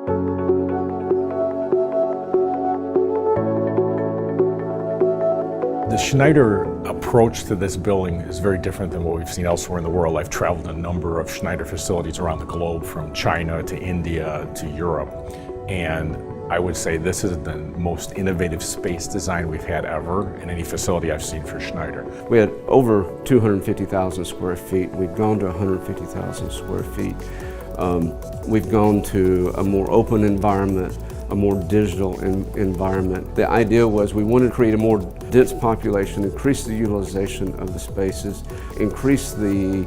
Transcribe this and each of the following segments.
The Schneider approach to this building is very different than what we've seen elsewhere in the world. I've traveled a number of Schneider facilities around the globe, from China to India to Europe, and I would say this is the most innovative space design we've had ever in any facility I've seen for Schneider. We had over 250,000 square feet. We've gone to 150,000 square feet. We've gone to a more open environment, a more digital environment. The idea was we wanted to create a more dense population, increase the utilization of the spaces, increase the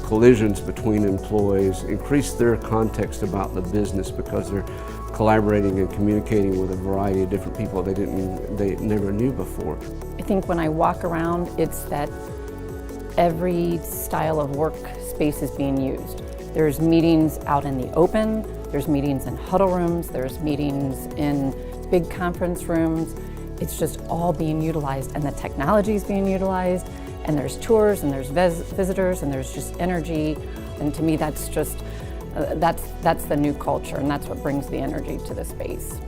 collisions between employees, increase their context about the business because they're collaborating and communicating with a variety of different people they never knew before. I think when I walk around, it's that every style of workspace is being used. There's meetings out in the open, there's meetings in huddle rooms, there's meetings in big conference rooms. It's just all being utilized, and the technology is being utilized, and there's tours, and there's visitors, and there's just energy. And to me, that's just, that's the new culture, and that's what brings the energy to the space.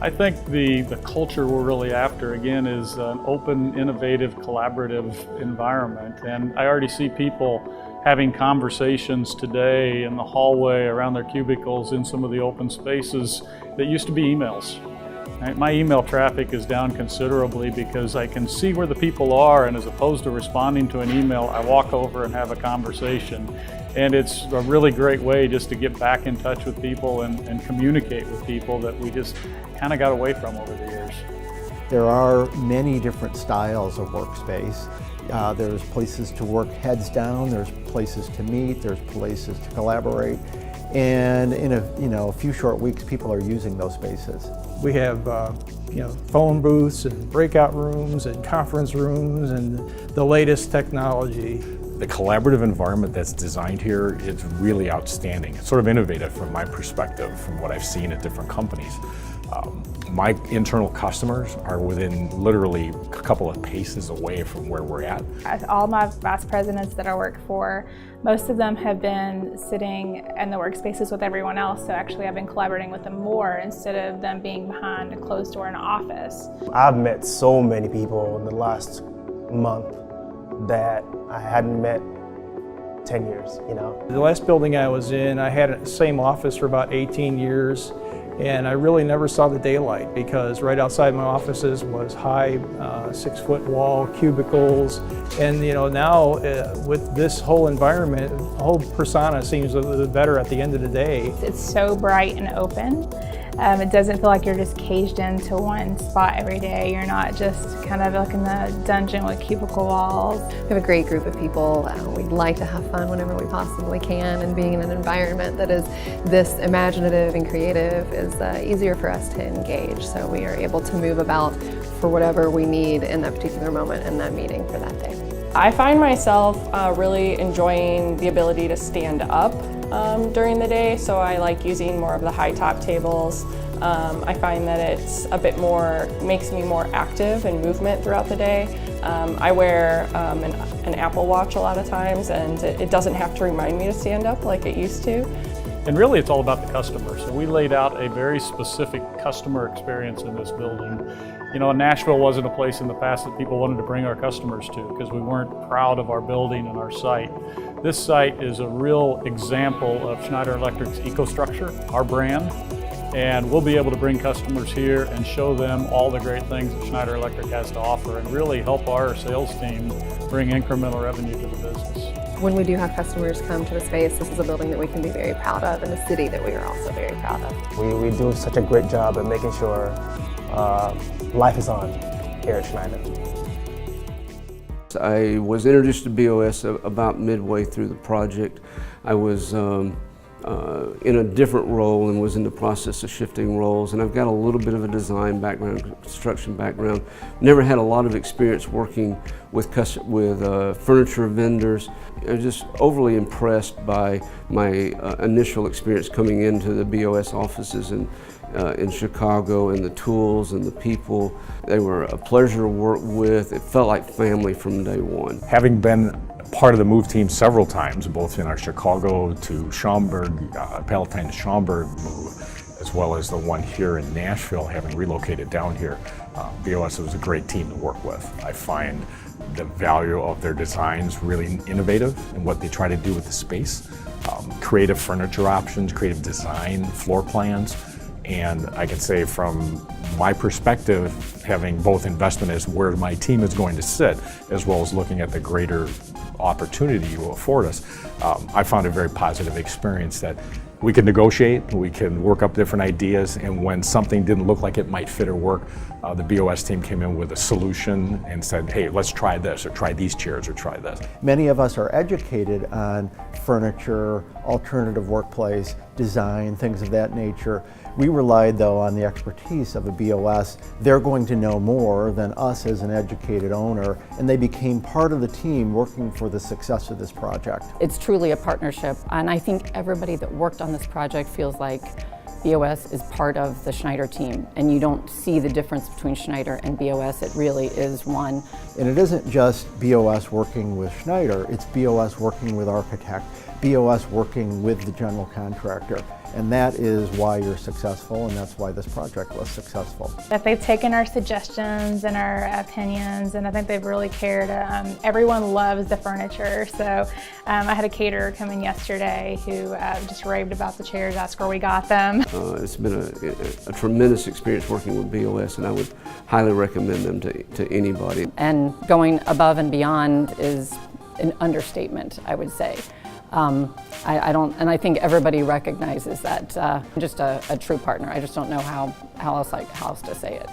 I think the culture we're really after, again, is an open, innovative, collaborative environment. And I already see people having conversations today in the hallway, around their cubicles, in some of the open spaces that used to be emails. Right? My email traffic is down considerably because I can see where the people are, and as opposed to responding to an email, I walk over and have a conversation. And it's a really great way just to get back in touch with people and communicate with people that we just kind of got away from over the years. There are many different styles of workspace. There's places to work heads down, there's places to meet, there's places to collaborate. And in a few short weeks, people are using those spaces. We have phone booths and breakout rooms and conference rooms and the latest technology. The collaborative environment that's designed here is really outstanding. It's sort of innovative from my perspective, from what I've seen at different companies. My internal customers are within literally a couple of paces away from where we're at. All my vice presidents that I work for, most of them have been sitting in the workspaces with everyone else, so actually I've been collaborating with them more instead of them being behind a closed door in an office. I've met so many people in the last month that I hadn't met 10 years, The last building I was in, I had the same office for about 18 years. And I really never saw the daylight because right outside my offices was high 6-foot wall cubicles. And now with this whole environment, the whole persona seems a little better at the end of the day. It's so bright and open. It doesn't feel like you're just caged into one spot every day. You're not just kind of like in the dungeon with cubicle walls. We have a great group of people. We'd like to have fun whenever we possibly can, and being in an environment that is this imaginative and creative is easier for us to engage. So we are able to move about for whatever we need in that particular moment in that meeting for that day. I find myself really enjoying the ability to stand up during the day, so I like using more of the high top tables. I find that it's a bit more, makes me more active in movement throughout the day. I wear an Apple Watch a lot of times, and it doesn't have to remind me to stand up like it used to. And really it's all about the customer. So we laid out a very specific customer experience in this building. Nashville wasn't a place in the past that people wanted to bring our customers to because we weren't proud of our building and our site. This site is a real example of Schneider Electric's EcoStructure, our brand, and we'll be able to bring customers here and show them all the great things that Schneider Electric has to offer and really help our sales team bring incremental revenue to the business. When we do have customers come to the space, this is a building that we can be very proud of, and a city that we are also very proud of. We do such a great job at making sure life is on here at Schneider. I was introduced to BOS about midway through the project. I was in a different role and was in the process of shifting roles, and I've got a little bit of a design background, construction background. Never had a lot of experience working with furniture vendors. I was just overly impressed by my initial experience coming into the BOS offices in Chicago, and the tools and the people. They were a pleasure to work with. It felt like family from day one. Having been part of the move team several times, both in our Chicago to Schaumburg, Palatine to Schaumburg move, as well as the one here in Nashville, having relocated down here. BOS was a great team to work with. I find the value of their designs really innovative in what they try to do with the space. Creative furniture options, creative design, floor plans, and I can say from my perspective, having both investment as where my team is going to sit, as well as looking at the greater opportunity you will afford us, I found a very positive experience that we can negotiate, we can work up different ideas, and when something didn't look like it might fit or work, the BOS team came in with a solution and said, hey, let's try this, or try these chairs, or try this. Many of us are educated on furniture, alternative workplace, design, things of that nature. We relied, though, on the expertise of a BOS. They're going to know more than us as an educated owner, and they became part of the team working for the success of this project. It's truly a partnership, and I think everybody that worked on this project feels like BOS is part of the Schneider team, and you don't see the difference between Schneider and BOS. It really is one. And it isn't just BOS working with Schneider, it's BOS working with architect, BOS working with the general contractor. And that is why you're successful, and that's why this project was successful. That they've taken our suggestions and our opinions, and I think they've really cared. Everyone loves the furniture, so I had a caterer come in yesterday who just raved about the chairs, asked where we got them. It's been a tremendous experience working with BOS, and I would highly recommend them to anybody. And going above and beyond is an understatement, I would say. I think everybody recognizes that. I'm just a true partner. I just don't know how else to say it.